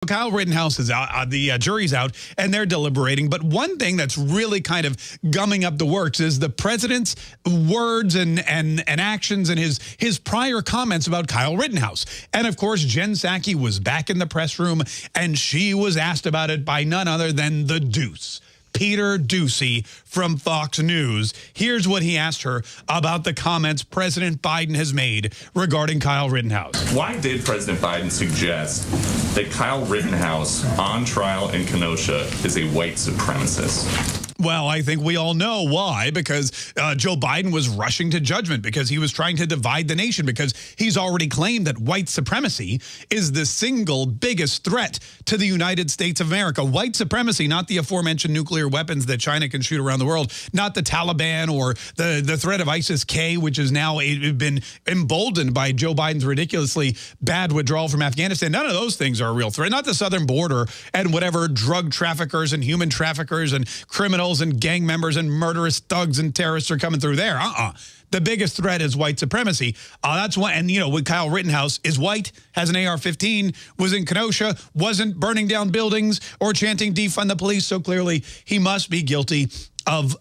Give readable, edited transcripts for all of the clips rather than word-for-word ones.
Kyle Rittenhouse is out, the jury's out, and they're deliberating. But one thing that's really kind of gumming up the works is the president's words and actions and his prior comments about Kyle Rittenhouse. And, of course, Jen Psaki was back in the press room, and she was asked about it by none other than the Deuce, Peter Doocy from Fox News. Here's what he asked her about the comments President Biden has made regarding Kyle Rittenhouse. Why did President Biden suggest that Kyle Rittenhouse on trial in Kenosha is a white supremacist? Well, I think we all know why, because Joe Biden was rushing to judgment because he was trying to divide the nation, because he's already claimed that white supremacy is the single biggest threat to the United States of America. White supremacy, not the aforementioned nuclear weapons that China can shoot around the world, not the Taliban or the threat of ISIS-K, which has now been emboldened by Joe Biden's ridiculously bad withdrawal from Afghanistan. None of those things are a real threat. Not the southern border and whatever drug traffickers and human traffickers and criminals and gang members and murderous thugs and terrorists are coming through there. The biggest threat is white supremacy. That's why, and you know, with Kyle Rittenhouse is white, has an AR-15, was in Kenosha, wasn't burning down buildings or chanting defund the police. So clearly he must be guilty of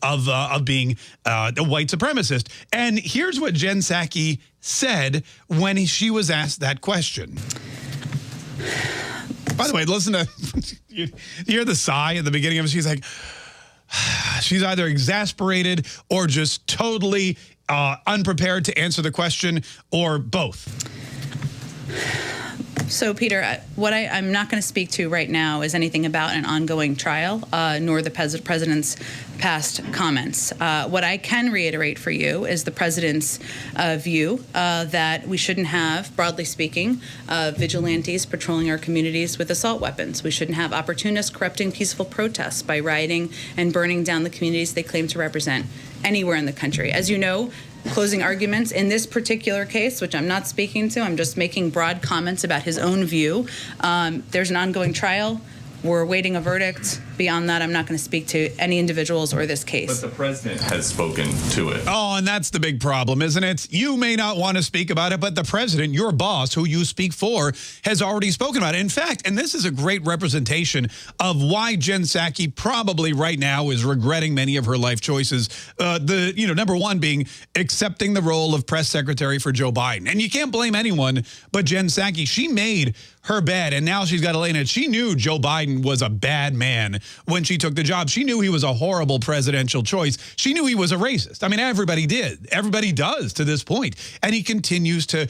being a white supremacist. And here's what Jen Psaki said when she was asked that question. By the way, listen to, you hear the sigh at the beginning of it. She's like, she's either exasperated or just totally unprepared to answer the question, or both. So, Peter, what I'm not going to speak to right now is anything about an ongoing trial, nor the president's past comments. What I can reiterate for you is the president's view that we shouldn't have, broadly speaking, vigilantes patrolling our communities with assault weapons. We shouldn't have opportunists corrupting peaceful protests by rioting and burning down the communities they claim to represent anywhere in the country. As you know, closing arguments in this particular case, which I'm not speaking to, I'm just making broad comments about his own view. There's an ongoing trial. We're awaiting a verdict. Beyond that, I'm not going to speak to any individuals or this case. But the president has spoken to it. Oh, and that's the big problem, isn't it? You may not want to speak about it, but the president, your boss, who you speak for, has already spoken about it. In fact, and this is a great representation of why Jen Psaki probably right now is regretting many of her life choices. Number one being accepting the role of press secretary for Joe Biden. And you can't blame anyone but Jen Psaki. She made her bed, and now she's got to lay in it. She knew Joe Biden was a bad man when she took the job. She knew he was a horrible presidential choice. She knew he was a racist. I mean, everybody did. Everybody does to this point. And he continues to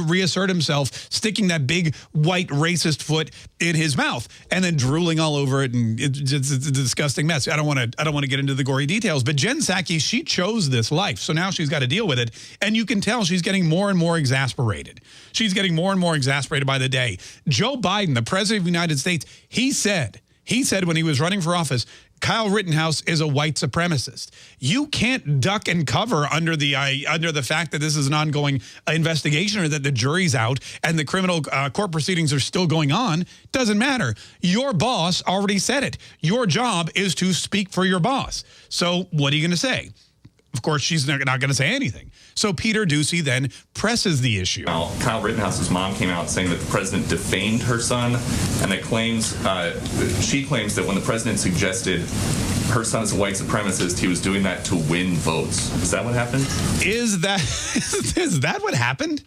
reassert himself, sticking that big white racist foot in his mouth and then drooling all over it. And it's a disgusting mess. I don't want to get into the gory details, but Jen Psaki, she chose this life. So now she's got to deal with it. And you can tell she's getting more and more exasperated. She's getting more and more exasperated by the day. Joe Biden, the president of the United States, he said when he was running for office, Kyle Rittenhouse is a white supremacist. You can't duck and cover under the fact that this is an ongoing investigation or that the jury's out and the criminal court proceedings are still going on. Doesn't matter. Your boss already said it. Your job is to speak for your boss. So what are you going to say? Of course, she's not going to say anything. So Peter Doocy then presses the issue. Now, Kyle Rittenhouse's mom came out saying that the president defamed her son, and that she claims that when the president suggested her son is a white supremacist, he was doing that to win votes. Is that what happened? Is that what happened?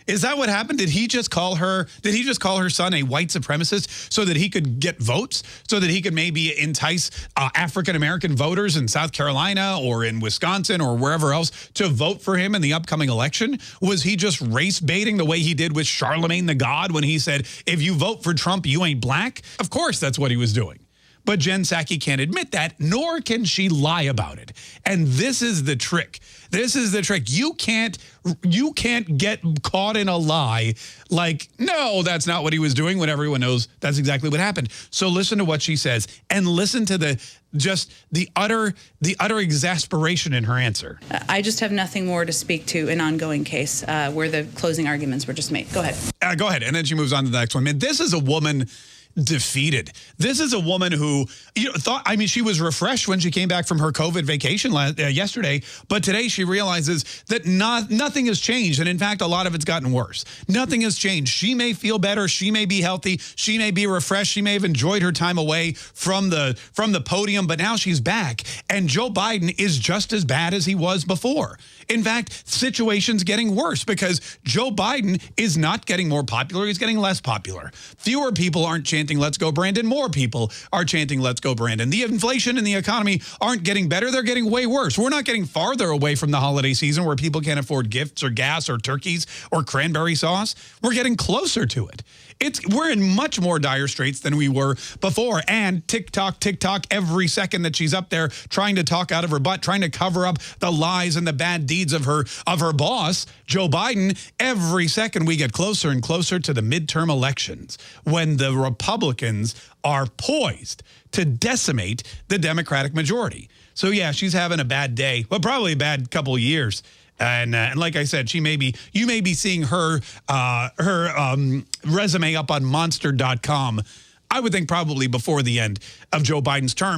Is that what happened? Did he just call her son a white supremacist so that he could get votes, so that he could maybe entice African-American voters in South Carolina or in Wisconsin or wherever else to vote for him in the upcoming election? Was he just race baiting the way he did with Charlemagne the God when he said, if you vote for Trump, you ain't black? Of course, that's what he was doing. But Jen Psaki can't admit that, nor can she lie about it. And this is the trick. This is the trick. You can't get caught in a lie like, no, that's not what he was doing, when everyone knows that's exactly what happened. So listen to what she says, and listen to the utter exasperation in her answer. I just have nothing more to speak to an ongoing case where the closing arguments were just made. Go ahead. Go ahead. And then she moves on to the next one. Man, this is a woman defeated. This is a woman who, she was refreshed when she came back from her COVID vacation yesterday, but today she realizes that nothing has changed. And in fact, a lot of it's gotten worse. Nothing has changed. She may feel better. She may be healthy. She may be refreshed. She may have enjoyed her time away from the podium, but now she's back. And Joe Biden is just as bad as he was before. In fact, situation's getting worse because Joe Biden is not getting more popular. He's getting less popular. Fewer people aren't chanting, "Let's go, Brandon." More people are chanting, "Let's go, Brandon." The inflation and the economy aren't getting better. They're getting way worse. We're not getting farther away from the holiday season where people can't afford gifts or gas or turkeys or cranberry sauce. We're getting closer to it. We're in much more dire straits than we were before. And TikTok, every second that she's up there trying to talk out of her butt, trying to cover up the lies and the bad deeds of her boss, Joe Biden, every second we get closer and closer to the midterm elections when the Republicans are poised to decimate the Democratic majority. So yeah, she's having a bad day, but probably a bad couple of years. And like I said, you may be seeing her resume up on monster.com. I would think probably before the end of Joe Biden's term.